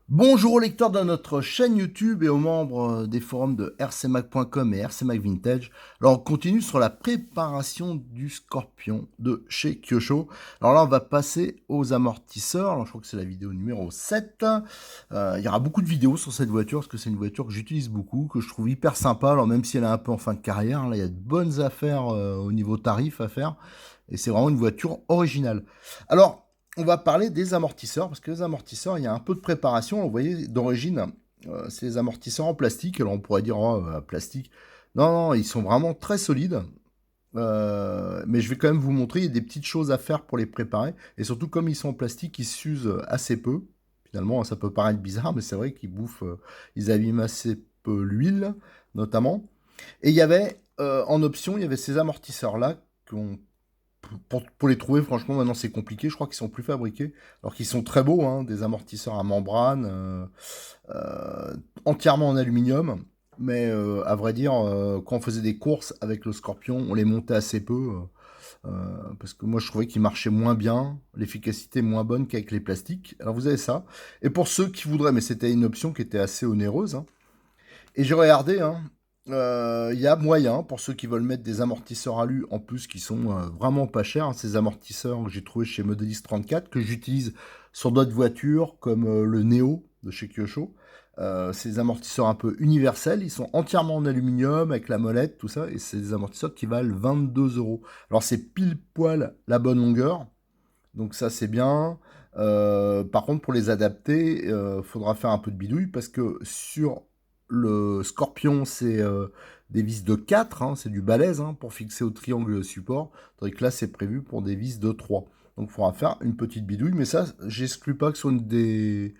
Bonjour aux lecteurs de notre chaîne YouTube et aux membres des forums de rcmac.com et rcmac Vintage. Alors on continue sur la préparation du Scorpion de chez Kyosho. Alors là on va passer aux amortisseurs. Alors je crois que c'est la vidéo numéro 7. Il y aura beaucoup de vidéos sur cette voiture parce que c'est une voiture que j'utilise beaucoup, que je trouve hyper sympa. Alors même si elle est un peu en fin de carrière, là il y a de bonnes affaires au niveau tarif à faire. Et c'est vraiment une voiture originale. Alors on va parler des amortisseurs, parce que les amortisseurs, il y a un peu de préparation. Vous voyez, d'origine, c'est les amortisseurs en plastique. Alors on pourrait dire, oh, plastique. Non, non, ils sont vraiment très solides. Mais je vais quand même vous montrer, il y a des petites choses à faire pour les préparer. Et surtout, comme ils sont en plastique, ils s'usent assez peu. Finalement, ça peut paraître bizarre, mais c'est vrai qu'ils bouffent, ils abîment assez peu l'huile, notamment. Et il y avait, en option, il y avait ces amortisseurs-là qu'on pour les trouver, franchement, maintenant c'est compliqué. Je crois qu'ils sont plus fabriqués. Alors qu'ils sont très beaux, hein, des amortisseurs à membrane, entièrement en aluminium. Mais à vrai dire, quand on faisait des courses avec le Scorpion, on les montait assez peu. Parce que moi je trouvais qu'ils marchaient moins bien, l'efficacité moins bonne qu'avec les plastiques. Alors vous avez ça. Et pour ceux qui voudraient, mais c'était une option qui était assez onéreuse, hein, et j'ai regardé, hein, il y a moyen pour ceux qui veulent mettre des amortisseurs alu en plus qui sont vraiment pas chers, hein, ces amortisseurs que j'ai trouvé chez Modelis 34 que j'utilise sur d'autres voitures comme le Neo de chez Kyosho. Ces amortisseurs un peu universels, ils sont entièrement en aluminium avec la molette, tout ça, et c'est des amortisseurs qui valent 22 euros. Alors c'est pile poil la bonne longueur, donc ça c'est bien. Par contre, pour les adapter, faudra faire un peu de bidouille parce que sur le Scorpion, c'est des vis de 4, hein, c'est du balèze hein, pour fixer au triangle support. Tandis que là, c'est prévu pour des vis de 3. Donc il faudra faire une petite bidouille, mais ça, j'exclus pas que ce soit une des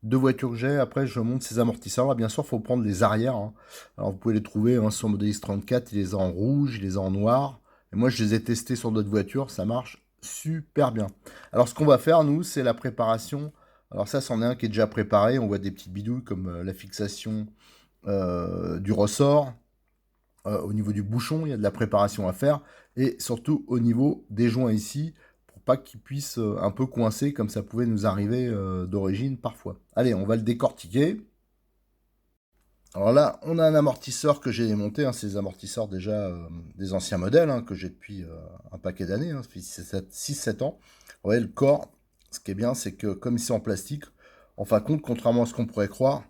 deux voitures que j'ai. Après, je monte ces amortisseurs. Là, bien sûr, il faut prendre les arrières, hein. Alors vous pouvez les trouver hein, sur Model X34, il les a en rouge, il les a en noir. Et moi, je les ai testés sur d'autres voitures, ça marche super bien. Alors, ce qu'on va faire, nous, c'est la préparation. Alors ça, c'en est un qui est déjà préparé. On voit des petites bidouilles comme la fixation du ressort. Au niveau du bouchon, il y a de la préparation à faire. Et surtout au niveau des joints ici, pour pas qu'ils puissent un peu coincer comme ça pouvait nous arriver d'origine parfois. Allez, on va le décortiquer. Alors là, on a un amortisseur que j'ai démonté, hein, c'est des amortisseurs déjà des anciens modèles, hein, que j'ai depuis un paquet d'années, hein, ça fait 6-7 ans. Vous voyez, le corps, ce qui est bien, c'est que comme c'est en plastique, en fin de compte, contrairement à ce qu'on pourrait croire,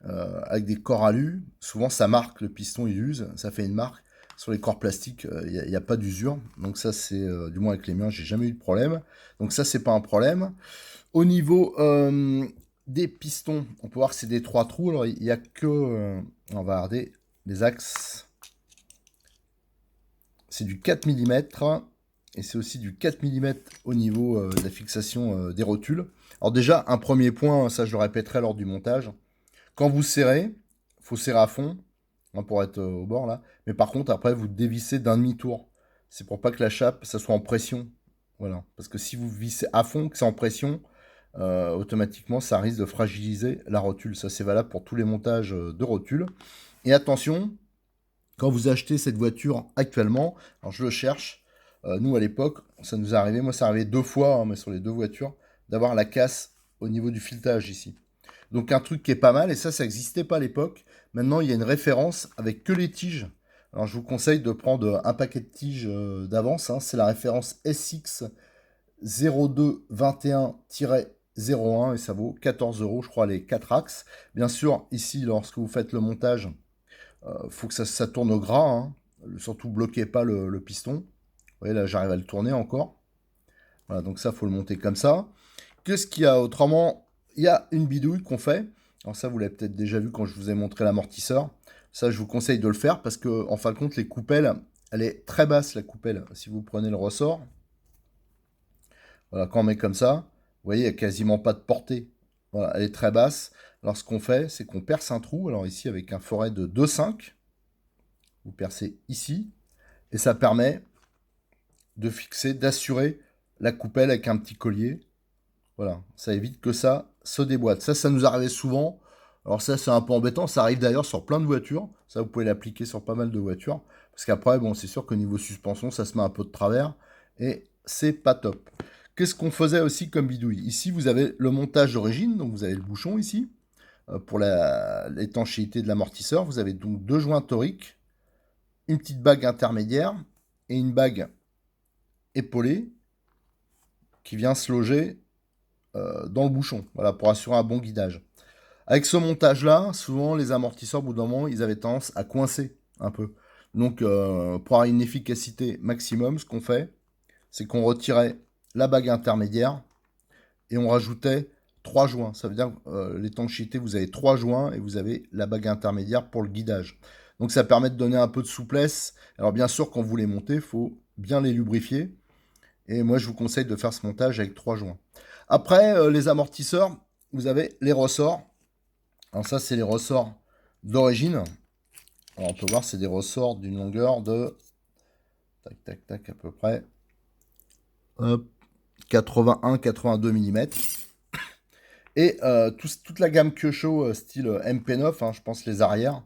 avec des corps alu, souvent ça marque, le piston il use, ça fait une marque. Sur les corps plastiques, il n'y a pas d'usure. Donc ça, c'est, du moins avec les miens, j'ai jamais eu de problème. Donc ça, c'est pas un problème. Au niveau des pistons, on peut voir que c'est des 3 trous. Alors, il n'y a que, on va regarder les axes. C'est du 4 mm. Et c'est aussi du 4 mm au niveau de la fixation des rotules. Alors déjà, un premier point, ça je le répéterai lors du montage. Quand vous serrez, il faut serrer à fond, hein, pour être au bord là. Mais par contre, après, vous dévissez d'un demi-tour. C'est pour pas que la chape, ça soit en pression. Voilà. Parce que si vous vissez à fond, que c'est en pression, automatiquement, ça risque de fragiliser la rotule. Ça, c'est valable pour tous les montages de rotules. Et attention, quand vous achetez cette voiture actuellement, alors je le cherche, nous à l'époque, ça nous est arrivé, moi ça arrivait 2 fois, hein, mais sur les 2 voitures, d'avoir la casse au niveau du filetage ici. Donc un truc qui est pas mal, et ça n'existait pas à l'époque. Maintenant, il y a une référence avec que les tiges. Alors je vous conseille de prendre un paquet de tiges d'avance, hein. C'est la référence SX 0221-01 et ça vaut 14 euros, je crois, les 4 axes. Bien sûr, ici, lorsque vous faites le montage, faut que ça tourne au gras, hein. Surtout, bloquez pas le piston. Vous voyez, là, j'arrive à le tourner encore. Voilà, donc ça, faut le monter comme ça. Qu'est-ce qu'il y a autrement? Il y a une bidouille qu'on fait. Alors ça, vous l'avez peut-être déjà vu quand je vous ai montré l'amortisseur. Ça, je vous conseille de le faire parce que, en fin de compte, les coupelles, elle est très basse, la coupelle. Si vous prenez le ressort, voilà, quand on met comme ça, vous voyez, il n'y a quasiment pas de portée. Voilà, elle est très basse. Alors, ce qu'on fait, c'est qu'on perce un trou. Alors ici, avec un forêt de 2,5, vous percez ici. Et ça permet de fixer, d'assurer la coupelle avec un petit collier. Voilà, ça évite que ça se déboîte. Ça nous arrivait souvent. Alors ça, c'est un peu embêtant. Ça arrive d'ailleurs sur plein de voitures. Ça, vous pouvez l'appliquer sur pas mal de voitures. Parce qu'après, bon, c'est sûr qu'au niveau suspension, ça se met un peu de travers. Et c'est pas top. Qu'est-ce qu'on faisait aussi comme bidouille? Ici, vous avez le montage d'origine. Donc, vous avez le bouchon ici. Pour l'étanchéité de l'amortisseur, vous avez donc deux joints toriques, une petite bague intermédiaire et une bague épaulée qui vient se loger dans le bouchon, voilà, pour assurer un bon guidage. Avec ce montage-là, souvent les amortisseurs, au bout d'un moment, ils avaient tendance à coincer un peu. Donc, pour avoir une efficacité maximum, ce qu'on fait, c'est qu'on retirait la bague intermédiaire et on rajoutait trois joints. Ça veut dire l'étanchéité, vous avez trois joints et vous avez la bague intermédiaire pour le guidage. Donc, ça permet de donner un peu de souplesse. Alors, bien sûr, quand vous les montez, il faut bien les lubrifier. Et moi, je vous conseille de faire ce montage avec trois joints. Après, les amortisseurs, vous avez les ressorts. Alors ça, c'est les ressorts d'origine. Alors on peut voir, c'est des ressorts d'une longueur de... Tac, tac, tac, à peu près. Hop, 81-82 mm. Et toute la gamme Kyosho style MP9, hein, je pense les arrières,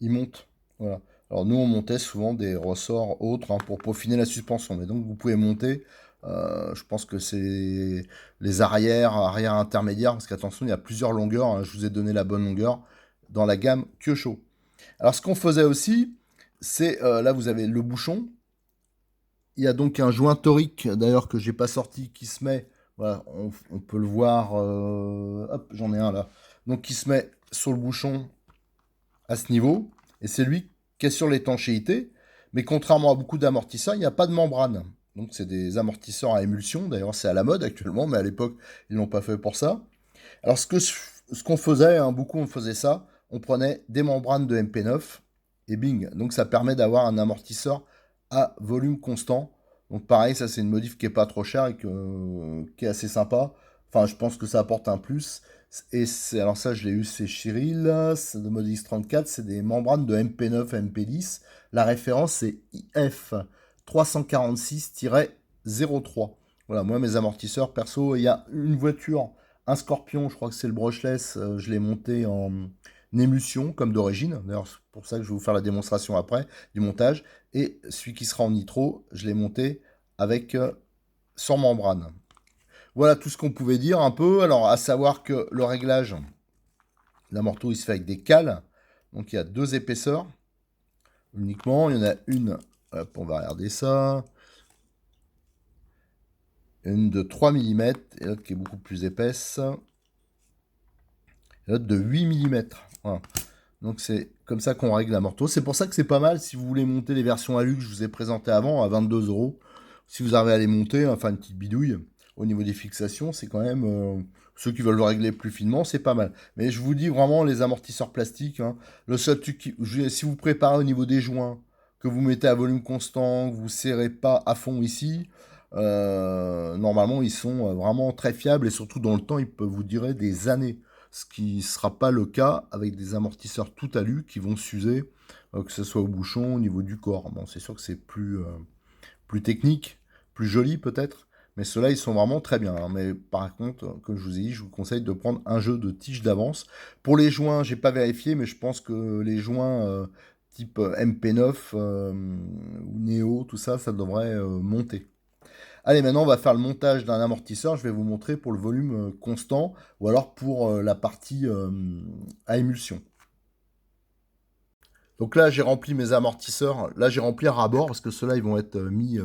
ils montent. Voilà. Alors nous, on montait souvent des ressorts autres hein, pour peaufiner la suspension. Mais donc, vous pouvez monter, je pense que c'est les arrières intermédiaires, parce qu'attention, il y a plusieurs longueurs. Hein, je vous ai donné la bonne longueur dans la gamme Kyosho. Alors, ce qu'on faisait aussi, c'est, là, vous avez le bouchon. Il y a donc un joint torique, d'ailleurs, que j'ai pas sorti, qui se met, voilà, on peut le voir, hop, j'en ai un là. Donc, qui se met sur le bouchon à ce niveau, et c'est lui qui assure l'étanchéité. Mais contrairement à beaucoup d'amortisseurs, il n'y a pas de membrane. Donc c'est des amortisseurs à émulsion, d'ailleurs c'est à la mode actuellement, mais à l'époque ils l'ont pas fait pour ça. Alors ce qu'on faisait, hein, beaucoup on faisait ça, on prenait des membranes de MP9 et bing. Donc ça permet d'avoir un amortisseur à volume constant. Donc pareil, ça c'est une modif qui est pas trop chère et qui est assez sympa. Enfin, je pense que ça apporte un plus. Et alors ça, je l'ai eu, c'est Cheryl, c'est de Modis 34, c'est des membranes de MP9 à MP10. La référence, c'est IF 346-03. Voilà, moi, mes amortisseurs, perso, il y a une voiture, un Scorpion, je crois que c'est le brushless, je l'ai monté en émulsion, comme d'origine. D'ailleurs, c'est pour ça que je vais vous faire la démonstration après, du montage. Et celui qui sera en nitro, je l'ai monté avec sans membrane. Voilà tout ce qu'on pouvait dire un peu. Alors, à savoir que le réglage, l'amorto, il se fait avec des cales. Donc, il y a deux épaisseurs uniquement. Il y en a une, hop, on va regarder ça. Une de 3 mm et l'autre qui est beaucoup plus épaisse. Et l'autre de 8 mm. Voilà. Donc, c'est comme ça qu'on règle l'amorto. C'est pour ça que c'est pas mal si vous voulez monter les versions Alu que je vous ai présentées avant à 22 euros. Si vous arrivez à les monter, enfin une petite bidouille. Au niveau des fixations, c'est quand même... ceux qui veulent le régler plus finement, c'est pas mal. Mais je vous dis vraiment, les amortisseurs plastiques, hein, le seul truc si vous préparez au niveau des joints, que vous mettez à volume constant, que vous ne serrez pas à fond ici, normalement, ils sont vraiment très fiables et surtout dans le temps, ils peuvent vous durer des années. Ce qui ne sera pas le cas avec des amortisseurs tout alu qui vont s'user, que ce soit au bouchon, au niveau du corps. Bon, c'est sûr que c'est plus technique, plus joli peut-être. Mais ceux-là, ils sont vraiment très bien. Hein. Mais par contre, comme je vous ai dit, je vous conseille de prendre un jeu de tige d'avance. Pour les joints, j'ai pas vérifié, mais je pense que les joints type MP9 ou Neo, tout ça, ça devrait monter. Allez, maintenant, on va faire le montage d'un amortisseur. Je vais vous montrer pour le volume constant ou alors pour la partie à émulsion. Donc là, j'ai rempli mes amortisseurs. Là, j'ai rempli à ras-bord parce que ceux-là, ils vont être mis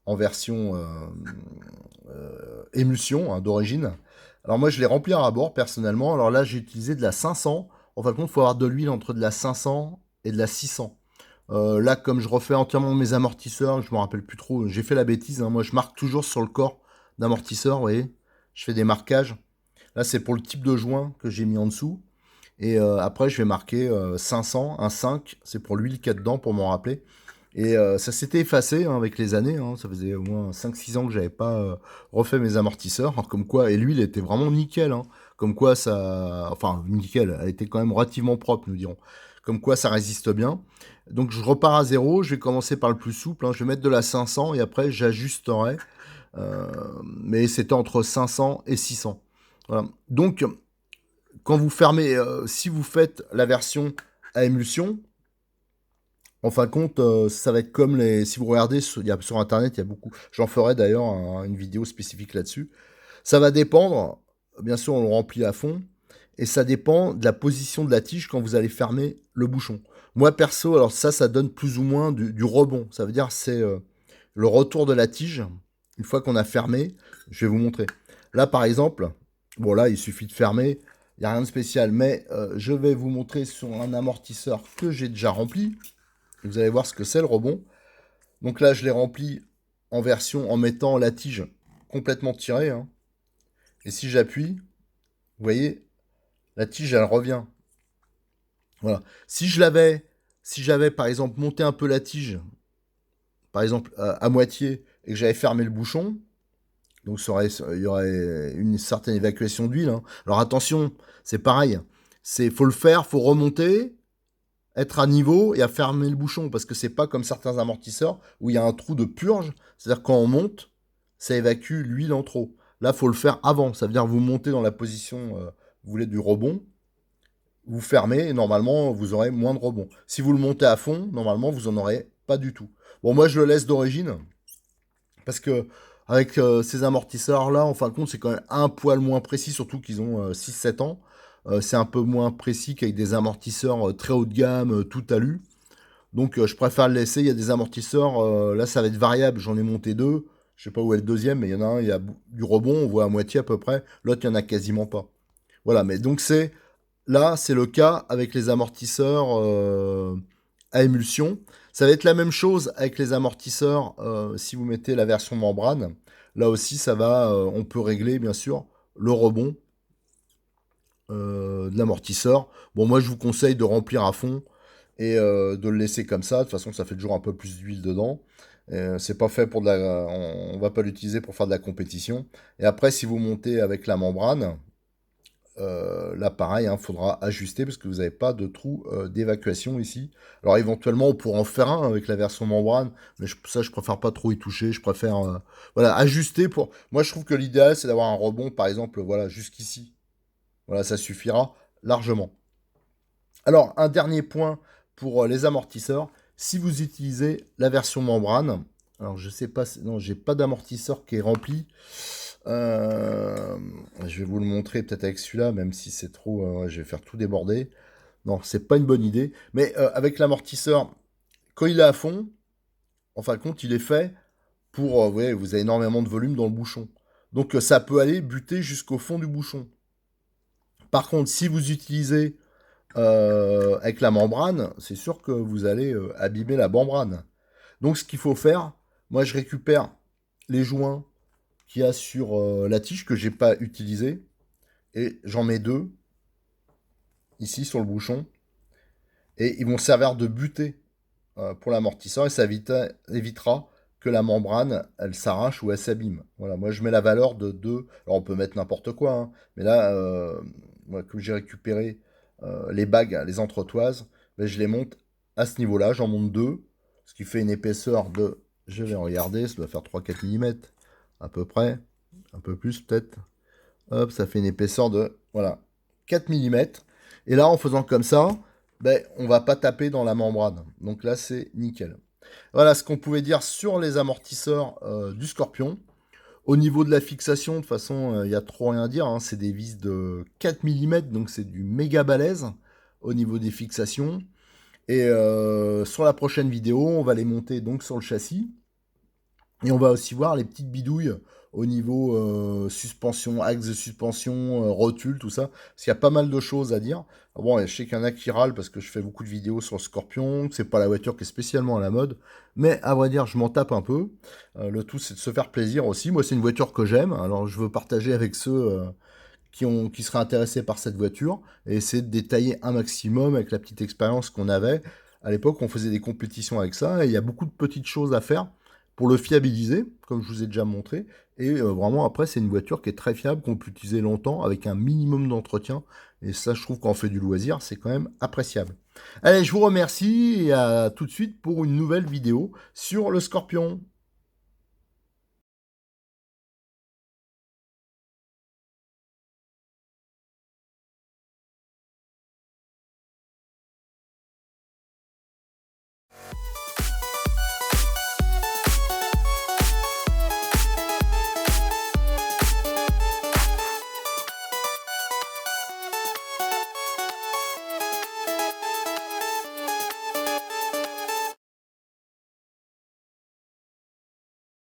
en version émulsion hein, d'origine. Alors moi, je l'ai rempli à ras-bord personnellement. Alors là, j'ai utilisé de la 500. En fin de compte, il faut avoir de l'huile entre de la 500 et de la 600. Là, comme je refais entièrement mes amortisseurs, je me rappelle plus trop, j'ai fait la bêtise. Hein. Moi, je marque toujours sur le corps d'amortisseur, vous voyez. Je fais des marquages. Là, c'est pour le type de joint que j'ai mis en dessous. Et après, je vais marquer 500, un 5. C'est pour l'huile qu'il y a dedans, pour m'en rappeler. Et ça s'était effacé hein, avec les années. Hein. Ça faisait au moins 5-6 ans que j'avais pas refait mes amortisseurs. Alors, comme quoi, et l'huile était vraiment nickel. Hein. Comme quoi, ça. Enfin, nickel. Elle était quand même relativement propre, nous dirons. Comme quoi, ça résiste bien. Donc, je repars à zéro. Je vais commencer par le plus souple. Hein. Je vais mettre de la 500 et après, j'ajusterai Euh, mais c'était entre 500 et 600. Voilà. Donc, quand vous fermez, si vous faites la version à émulsion, en fin de compte, ça va être comme les. Si vous regardez sur Internet, il y a beaucoup. J'en ferai d'ailleurs une vidéo spécifique là-dessus. Ça va dépendre. Bien sûr, on le remplit à fond. Et ça dépend de la position de la tige quand vous allez fermer le bouchon. Moi, perso, alors ça donne plus ou moins du rebond. Ça veut dire c'est le retour de la tige. Une fois qu'on a fermé, je vais vous montrer. Là, par exemple, bon là, il suffit de fermer. Il n'y a rien de spécial. Mais je vais vous montrer sur un amortisseur que j'ai déjà rempli. Vous allez voir ce que c'est le rebond. Donc là, je l'ai rempli en version en mettant la tige complètement tirée, hein. Et si j'appuie, vous voyez, la tige, elle revient. Voilà. Si j'avais par exemple monté un peu la tige, par exemple à moitié, et que j'avais fermé le bouchon, donc il y aurait une certaine évacuation d'huile, hein. Alors attention, c'est pareil. Faut le faire, faut remonter, être à niveau et à fermer le bouchon, parce que c'est pas comme certains amortisseurs où il y a un trou de purge, c'est-à-dire quand on monte, ça évacue l'huile en trop. Là, faut le faire avant, ça veut dire vous montez dans la position, vous voulez du rebond, vous fermez et normalement vous aurez moins de rebond. Si vous le montez à fond, normalement vous en aurez pas du tout. Bon, moi je le laisse d'origine parce que avec ces amortisseurs là, en fin de compte, c'est quand même un poil moins précis, surtout qu'ils ont 6-7 ans. C'est un peu moins précis qu'avec des amortisseurs très haut de gamme, tout alu. Donc je préfère le laisser. Il y a des amortisseurs, là ça va être variable. J'en ai monté deux. Je sais pas où est le deuxième, mais il y en a un, il y a du rebond, on voit à moitié à peu près. L'autre, il y en a quasiment pas. Voilà, mais donc là, c'est le cas avec les amortisseurs à émulsion. Ça va être la même chose avec les amortisseurs si vous mettez la version membrane. Là aussi, on peut régler bien sûr le rebond de l'amortisseur. Bon, moi, je vous conseille de remplir à fond et de le laisser comme ça. De toute façon, ça fait toujours un peu plus d'huile dedans. C'est pas fait pour on va pas l'utiliser pour faire de la compétition. Et après, si vous montez avec la membrane, là, pareil, il faudra ajuster parce que vous n'avez pas de trou d'évacuation ici. Alors, éventuellement, on pourra en faire un avec la version membrane, mais ça, je préfère pas trop y toucher. Je préfère voilà, ajuster pour. Moi, je trouve que l'idéal, c'est d'avoir un rebond, par exemple, voilà, jusqu'ici. Voilà, ça suffira largement. Alors, un dernier point pour les amortisseurs. Si vous utilisez la version membrane, alors je sais pas, non, j'ai pas d'amortisseur qui est rempli. Euh, je vais vous le montrer peut-être avec celui-là, même si c'est trop, je vais faire tout déborder. Non, c'est pas une bonne idée. Mais avec l'amortisseur, quand il est à fond, en fin de compte, il est fait pour, vous voyez, vous avez énormément de volume dans le bouchon. Donc ça peut aller buter jusqu'au fond du bouchon. Par contre, si vous utilisez avec la membrane, c'est sûr que vous allez abîmer la membrane. Donc ce qu'il faut faire, moi je récupère les joints qu'il y a sur la tige que j'ai pas utilisé et j'en mets deux ici sur le bouchon et ils vont servir de butée pour l'amortisseur et ça évitera que la membrane elle s'arrache ou elle s'abîme. Voilà, moi je mets la valeur de 2. Alors on peut mettre n'importe quoi, hein, mais là, moi, comme j'ai récupéré les bagues, les entretoises, ben, je les monte à ce niveau-là, j'en monte 2, ce qui fait une épaisseur de, je vais regarder, ça doit faire 3-4 mm à peu près, un peu plus peut-être. Hop, ça fait une épaisseur de, voilà, 4 mm. Et là, en faisant comme ça, ben, on va pas taper dans la membrane. Donc là, c'est nickel. Voilà ce qu'on pouvait dire sur les amortisseurs du Scorpion. Au niveau de la fixation, de toute façon, il n'y a trop rien à dire, hein. C'est des vis de 4 mm, donc c'est du méga balèze au niveau des fixations. Et sur la prochaine vidéo, on va les monter donc sur le châssis. Et on va aussi voir les petites bidouilles au niveau suspension, axe de suspension, rotule, tout ça. Parce qu'il y a pas mal de choses à dire. Bon, je sais qu'il y en a qui râlent parce que je fais beaucoup de vidéos sur le Scorpion, que c'est pas la voiture qui est spécialement à la mode. Mais à vrai dire, je m'en tape un peu. Le tout, c'est de se faire plaisir aussi. Moi, c'est une voiture que j'aime. Alors, je veux partager avec ceux qui seraient intéressés par cette voiture et essayer de détailler un maximum avec la petite expérience qu'on avait. À l'époque, on faisait des compétitions avec ça et il y a beaucoup de petites choses à faire pour le fiabiliser, comme je vous ai déjà montré. Et vraiment, après, c'est une voiture qui est très fiable, qu'on peut utiliser longtemps avec un minimum d'entretien. Et ça, je trouve qu'en fait du loisir, c'est quand même appréciable. Allez, je vous remercie et à tout de suite pour une nouvelle vidéo sur le Scorpion.